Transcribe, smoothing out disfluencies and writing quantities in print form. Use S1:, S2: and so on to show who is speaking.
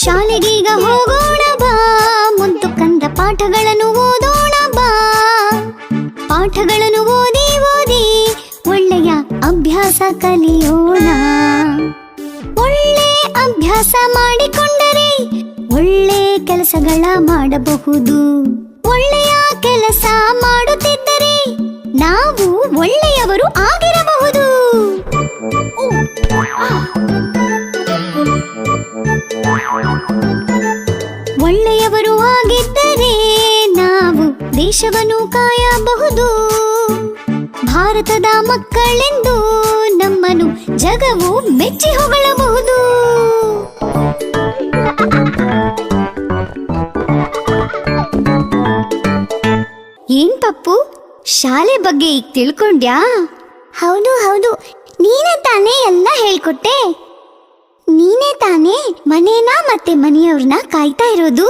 S1: ಶಾಲೆಗೀಗ ಹೋಗೋಣ ಬಾ, ಮುದ್ದು ಕಂದ ಪಾಠಗಳನ್ನು ಓದೋಣ ಬಾ. ಪಾಠಗಳನ್ನು ಓದಿ ಓದಿ ಒಳ್ಳೆಯ ಅಭ್ಯಾಸ ಕಲಿಯೋಣ. ಒಳ್ಳೆ ಅಭ್ಯಾಸ ಮಾಡಿಕೊಂಡರೆ ಒಳ್ಳೆ ಕೆಲಸಗಳ ಮಾಡಬಹುದು. ಒಳ್ಳೆಯ ಕೆಲಸ ಮಾಡುತ್ತಿದ್ದರೆ ನಾವು ಒಳ್ಳೆಯವರು ಆಗಿರಬಹುದು. ಒಳ್ಳೆಯವರು ಆಗಿದ್ದರೆ ನಾವು ದೇಶವನ್ನು ಕಾಯಬಹುದು. ಭಾರತದ ಮಕ್ಕಳೆಂದು ನಮ್ಮನ್ನು ಜಗವು ಮೆಚ್ಚಿ ಹೊಗಳಬಹುದು. ಏನ್ ಪಪ್ಪು, ಶಾಲೆ ಬಗ್ಗೆ ಈಗ ತಿಳ್ಕೊಂಡ್ಯಾ? ಹೌದು ಹೌದು, ನೀನೇ ತಾನೇ ಎಲ್ಲ ಹೇಳ್ಕೊಟ್ಟೆ. ನೀನೇ ತಾನೇ ಮನೇನ ಮತ್ತೆ ಮನೆಯವ್ರನ್ನ ಕಾಯ್ತಾ ಇರೋದು.